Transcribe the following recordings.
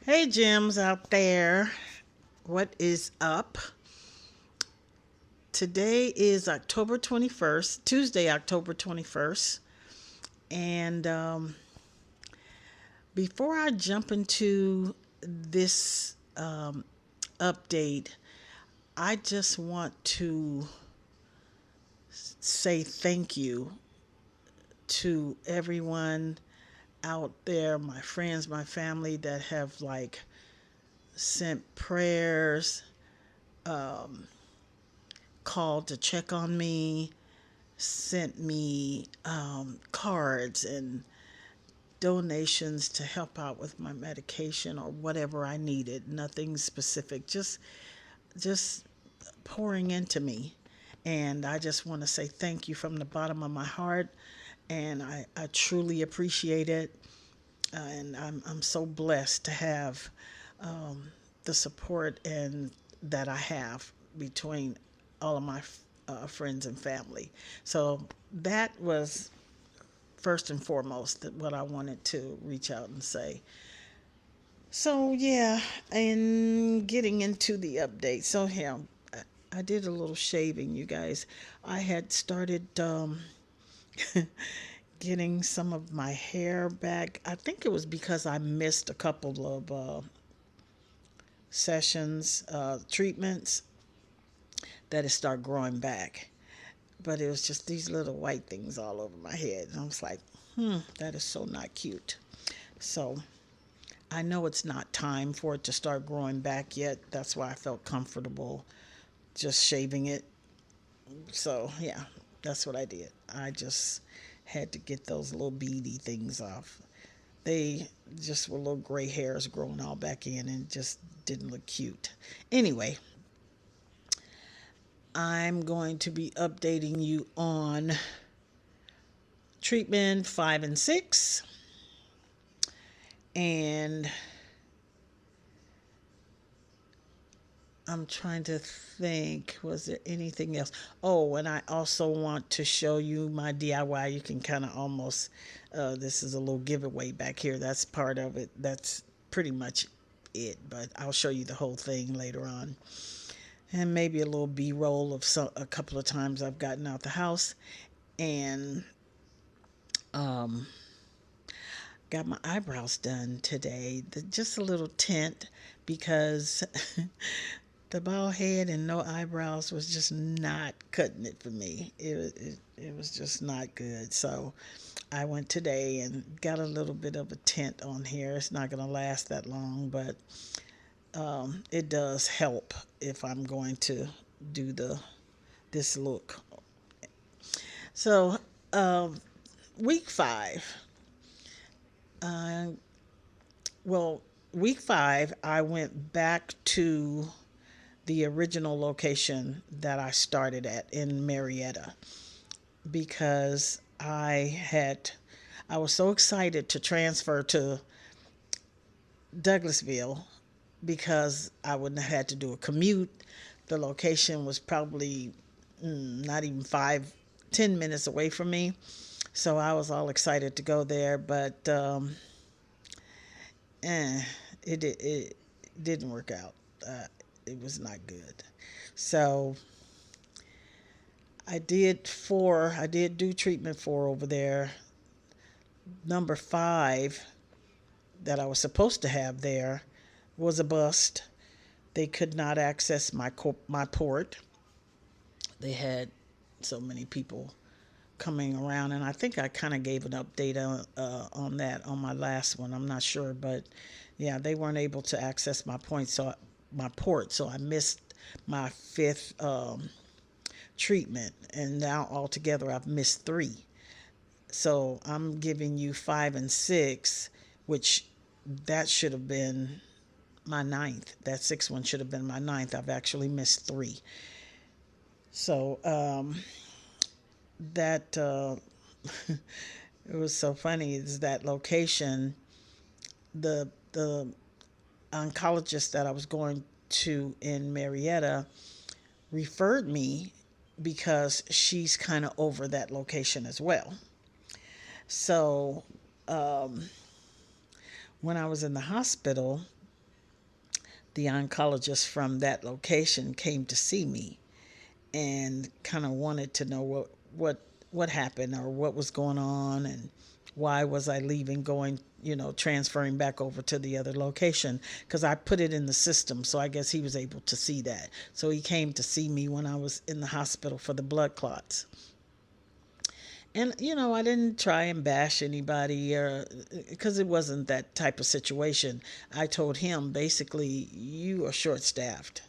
Hey, Gems out there. What is up? Today is October 21st, Tuesday, October 21st. And before I jump into this update, I just want to say thank you to everyone out there, my friends, my family that have sent prayers, called to check on me, sent me cards and donations to help out with my medication or whatever I needed. Nothing specific, just pouring into me. And I just want to say thank you from the bottom of my heart. And I truly appreciate it. And I'm so blessed to have the support and that I have between all of my friends and family. So that was first and foremost what I wanted to reach out and say. So yeah, and getting into the update. So yeah, I did a little shaving, you guys. I had started getting some of my hair back. I think it was because I missed a couple of sessions, treatments that it started growing back. But it was just these little white things all over my head. And I was like, that is so not cute. So I know it's not time for it to start growing back yet. That's why I felt comfortable just shaving it. So yeah, that's what I did. I just had to get those little beady things off. They just were little gray hairs growing all back in and just didn't look cute. Anyway, I'm going to be updating you on treatment 5 and 6. And I'm trying to think, was there anything else? Oh, and I also want to show you my DIY. You can kind of almost, this is a little giveaway back here. That's part of it. That's pretty much it. But I'll show you the whole thing later on. And maybe a little B-roll of a couple of times I've gotten out the house. And got my eyebrows done today. Just a little tint because the bald head and no eyebrows was just not cutting it for me. It was just not good. So I went today and got a little bit of a tint on here. It's not going to last that long, but it does help if I'm going to do this look. So week 5. Well, week 5, I went back to the original location that I started at in Marietta because I was so excited to transfer to Douglasville because I wouldn't have had to do a commute. The location was probably not even 10 minutes away from me. So I was all excited to go there, but it didn't work out. It was not good. So I did do treatment 4 over there. Number 5 that I was supposed to have there was a bust. They could not access my port. They had so many people coming around, and I think I kind of gave an update on that on my last one. I'm not sure, but yeah, they weren't able to access my port, so I missed my 5th treatment, and now altogether I've missed 3. So I'm giving you 5 and 6, which that should have been my 9th. That 6th one should have been my 9th. I've actually missed 3. So that it was so funny is that location, the oncologist that I was going to in Marietta referred me because she's kind of over that location as well. So when I was in the hospital, the oncologist from that location came to see me and kind of wanted to know what happened or what was going on and why was I leaving, going, transferring back over to the other location, because I put it in the system. So I guess he was able to see that. So he came to see me when I was in the hospital for the blood clots. And I didn't try and bash anybody, or because it wasn't that type of situation. I told him basically, you are short staffed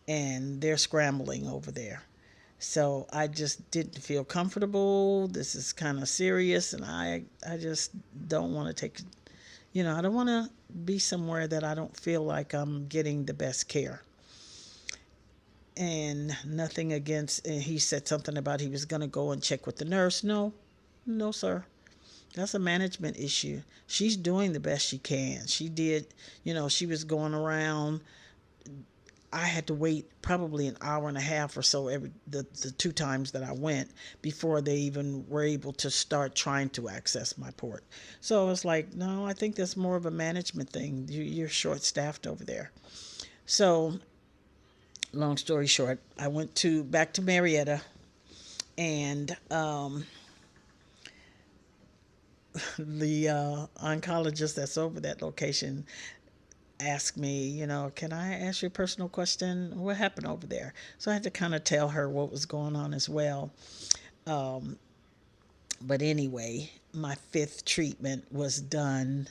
and they're scrambling over there. So I just didn't feel comfortable. This is kind of serious, and I just don't want to take, I don't want to be somewhere that I don't feel like I'm getting the best care. And nothing against, and he said something about he was going to go and check with the nurse. No, no, sir. That's a management issue. She's doing the best she can. She did, she was going around. I had to wait probably an hour and a half or so the two times that I went before they even were able to start trying to access my port. So I was like, no, I think that's more of a management thing. You're short staffed over there. So long story short, I went back to Marietta, and the oncologist that's over that location asked me, can I ask you a personal question? What happened over there? So I had to kind of tell her what was going on as well. But anyway, my fifth treatment was done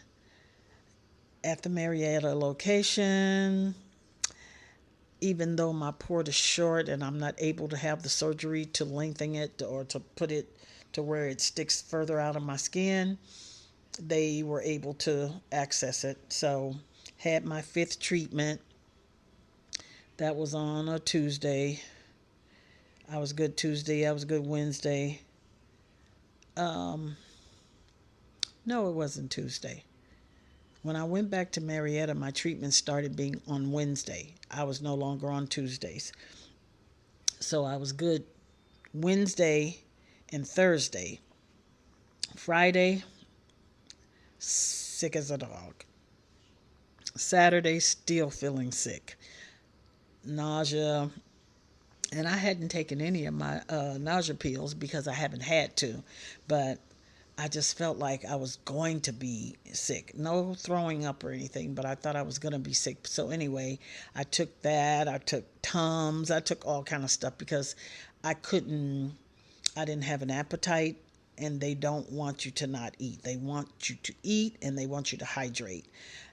at the Marietta location. Even though my port is short and I'm not able to have the surgery to lengthen it or to put it to where it sticks further out of my skin, they were able to access it. So had my fifth treatment. That was on a Tuesday. I was good Tuesday. I was good Wednesday. No, it wasn't Tuesday. When I went back to Marietta, my treatment started being on Wednesday. I was no longer on Tuesdays. So I was good Wednesday and Thursday. Friday, sick as a dog. Saturday, still feeling sick. Nausea. And I hadn't taken any of my nausea pills because I haven't had to. But I just felt like I was going to be sick. No throwing up or anything, but I thought I was going to be sick. So anyway, I took that. I took Tums. I took all kind of stuff because I didn't have an appetite, and they don't want you to not eat. They want you to eat, and they want you to hydrate.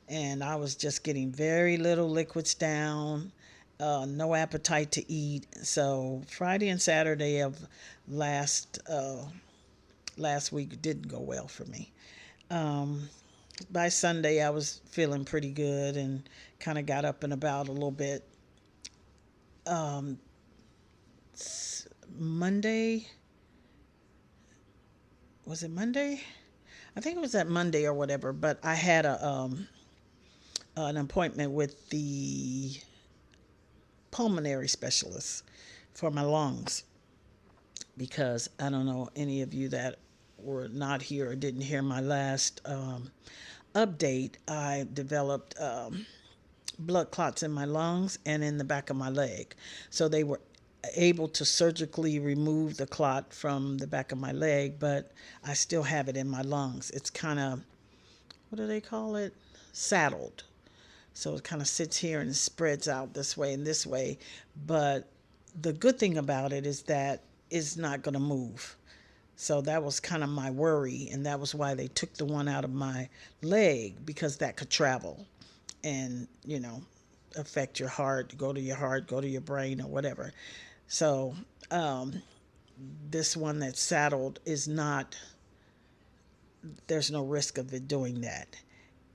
And I was just getting very little liquids down, no appetite to eat. So Friday and Saturday of last week didn't go well for me. By Sunday, I was feeling pretty good and kind of got up and about a little bit. Monday, was it Monday? I think it was that Monday or whatever, but I had an appointment with the pulmonary specialist for my lungs, because I don't know any of you that were not here or didn't hear my last update. I developed blood clots in my lungs and in the back of my leg. So they were able to surgically remove the clot from the back of my leg, but I still have it in my lungs. It's kind of, what do they call it? Saddled. So it kind of sits here and spreads out this way and this way. But the good thing about it is that it's not going to move. So that was kind of my worry, and that was why they took the one out of my leg, because that could travel and, affect your heart, go to your brain or whatever. So this one that's saddled is not, there's no risk of it doing that.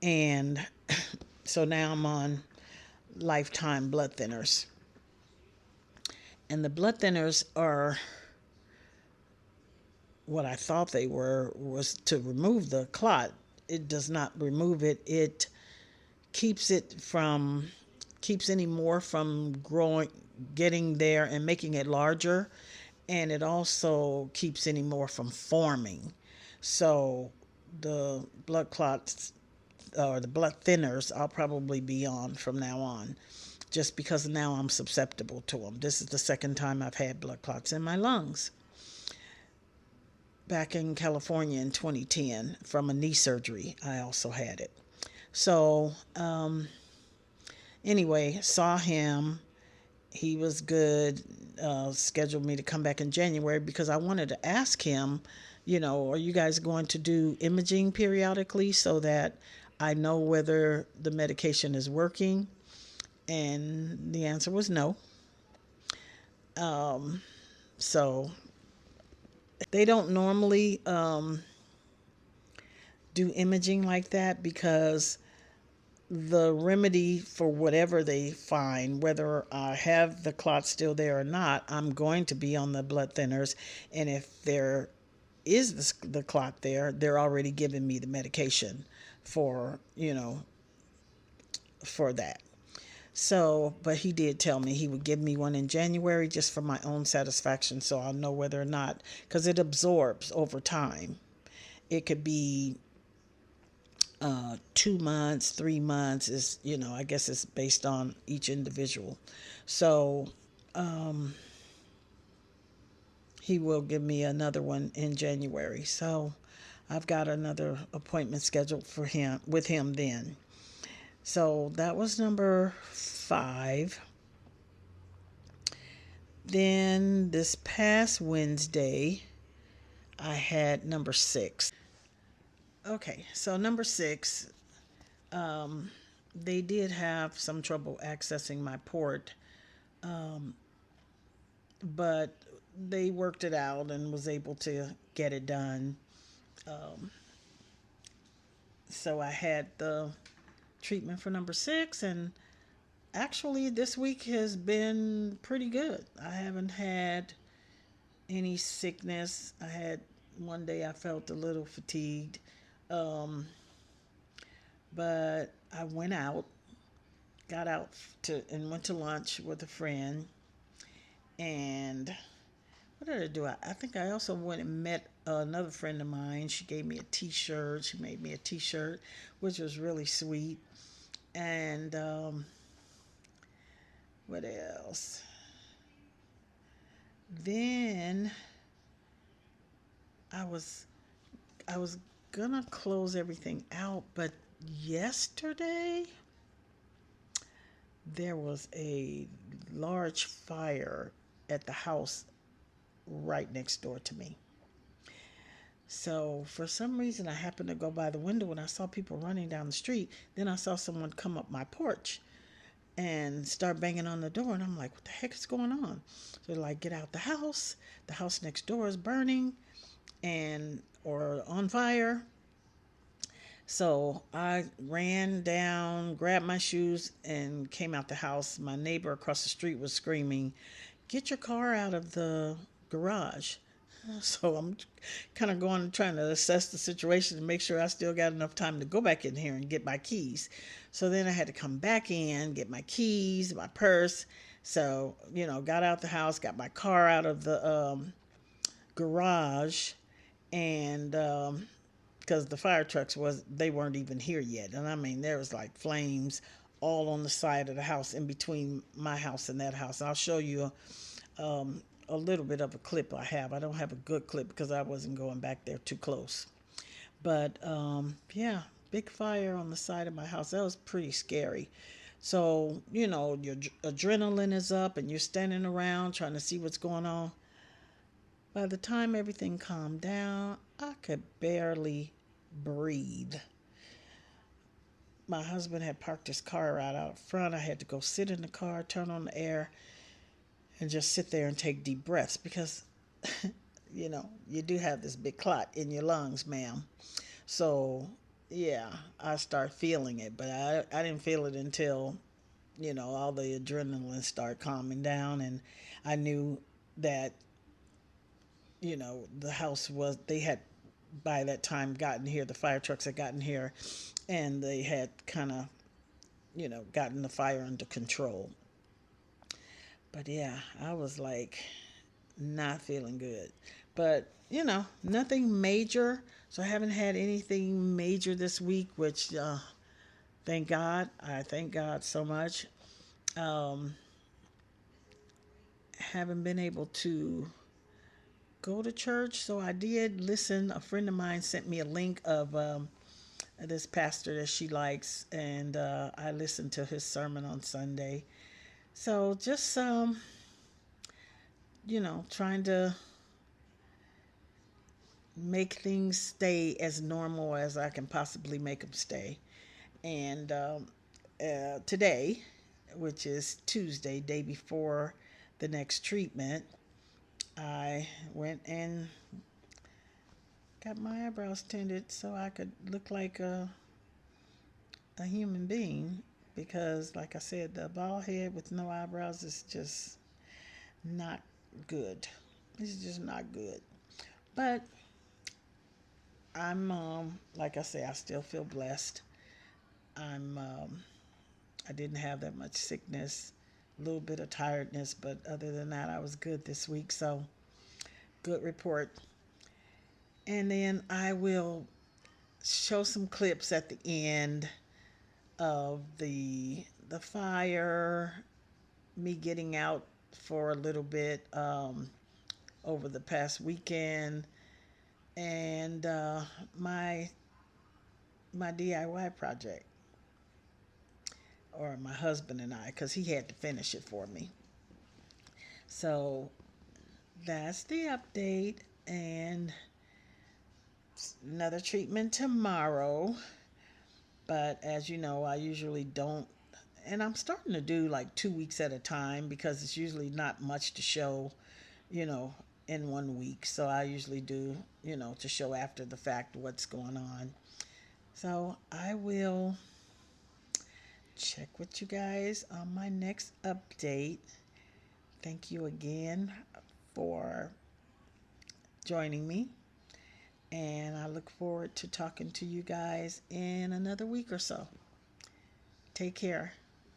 And so now I'm on lifetime blood thinners. And the blood thinners are what I thought they was to remove the clot. It does not remove it. It keeps any more from growing, getting there and making it larger. And it also keeps any more from forming. So the blood clots or the blood thinners I'll probably be on from now on, just because now I'm susceptible to them. This is the second time I've had blood clots in my lungs. Back in California in 2010 from a knee surgery, I also had it. So, anyway, saw him. He was good. Scheduled me to come back in January because I wanted to ask him, are you guys going to do imaging periodically so that I know whether the medication is working? And the answer was no. So they don't normally do imaging like that because the remedy for whatever they find, whether I have the clot still there or not, I'm going to be on the blood thinners. And if there is the clot there, they're already giving me the medication for, for that. So, but he did tell me he would give me one in January just for my own satisfaction so I'll know whether or not, because it absorbs over time. It could be 2 months, 3 months is, I guess it's based on each individual. So he will give me another one in January. So I've got another appointment scheduled for him with him then. So that was number 5. Then this past Wednesday, I had number 6. Okay, so number 6, they did have some trouble accessing my port, but they worked it out and was able to get it done. So I had the treatment for number 6, and actually this week has been pretty good. I haven't had any sickness. I had one day I felt a little fatigued, but I went out, got out and went to lunch with a friend. And what did I do? I think I also went and met another friend of mine. She gave me a T-shirt. She made me a T-shirt, which was really sweet. And what else? Then I was gonna close everything out, but yesterday there was a large fire at the house right next door to me. So for some reason I happened to go by the window and I saw people running down the street. Then I saw someone come up my porch and start banging on the door, and I'm like, what the heck is going on? So they're like, get out the house. The house next door is burning or on fire. So I ran down, grabbed my shoes, and came out the house. My neighbor across the street was screaming, get your car out of the garage. So I'm kind of trying to assess the situation and make sure I still got enough time to go back in here and get my keys. So then I had to come back in, get my keys, my purse. So, got out the house, got my car out of the garage, and because the fire trucks they weren't even here yet. And I mean, there was like flames all on the side of the house in between my house and that house. I'll show you a little bit of a clip I have. I don't have a good clip because I wasn't going back there too close. But yeah, big fire on the side of my house. That was pretty scary. So, your adrenaline is up and you're standing around trying to see what's going on. By the time everything calmed down, I could barely breathe. My husband had parked his car right out front. I had to go sit in the car, turn on the air, and just sit there and take deep breaths because, you do have this big clot in your lungs, ma'am. So, yeah, I start feeling it, but I didn't feel it until, all the adrenaline started calming down, and I knew that, the house they had by that time gotten here, the fire trucks had gotten here, and they had kind of, gotten the fire under control. But yeah, I was like not feeling good. But, nothing major. So I haven't had anything major this week, which Thank God. I thank God so much. Um, haven't been able to go to church, so I did listen. A friend of mine sent me a link of this pastor that she likes, and I listened to his sermon on Sunday. So just trying to make things stay as normal as I can possibly make them stay. And today, which is Tuesday, day before the next treatment, I went and got my eyebrows tinted so I could look like a human being. Because, like I said, the bald head with no eyebrows is just not good. It's just not good. But I'm, like I say, I still feel blessed. I'm, I didn't have that much sickness, a little bit of tiredness, but other than that, I was good this week. So, good report. And then I will show some clips at the end of the fire, me getting out for a little bit over the past weekend, and my DIY project, or my husband and I, because he had to finish it for me. So that's the update, and another treatment tomorrow. But as you know, I usually don't, and I'm starting to do like 2 weeks at a time because it's usually not much to show, you know, in 1 week. So I usually do, to show after the fact what's going on. So I will check with you guys on my next update. Thank you again for joining me. And I look forward to talking to you guys in another week or so. Take care.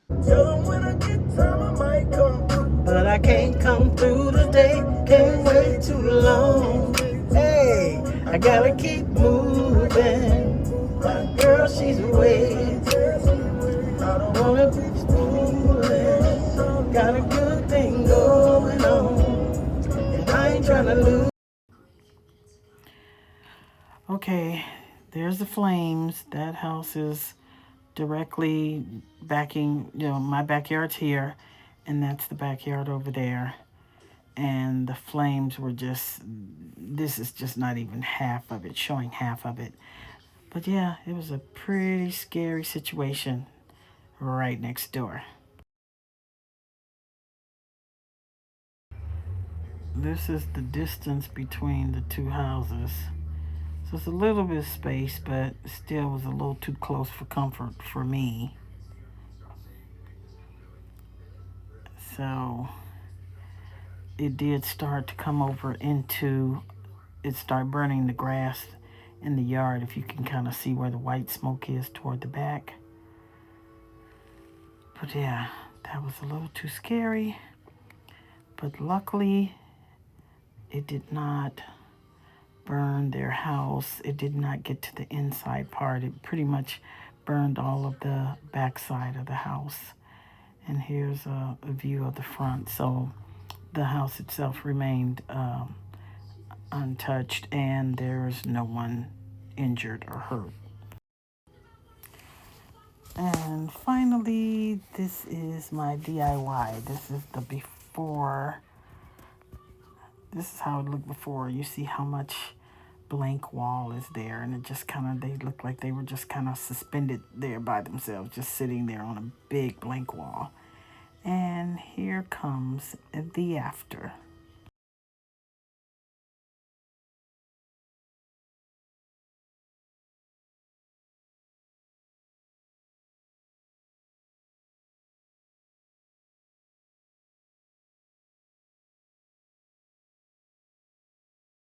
Tell them when I get time I might come through. But I can't come through today. Can't wait too long. Hey, I gotta keep moving. My girl, she's away. I don't wanna be fooling. Got a good thing going on, and I ain't trying to lose. Okay, there's the flames. That house is directly backing, my backyard's here, and that's the backyard over there. And the flames were just, this is just not even half of it, showing half of it. But yeah, it was a pretty scary situation right next door. This is the distance between the two houses. So it's a little bit of space, but still was a little too close for comfort for me. So it did start to come over into, it started burning the grass in the yard, if you can kind of see where the white smoke is toward the back. But yeah, that was a little too scary. But luckily, it did not burn their house. It did not get to the inside part. It pretty much burned all of the backside of the house. And here's a view of the front. So the house itself remained untouched, and there's no one injured or hurt. And finally, this is my DIY. This is the before. This is how it looked before. You see how much blank wall is there, and it just kind of, they look like they were just kind of suspended there by themselves, just sitting there on a big blank wall. And here comes the after.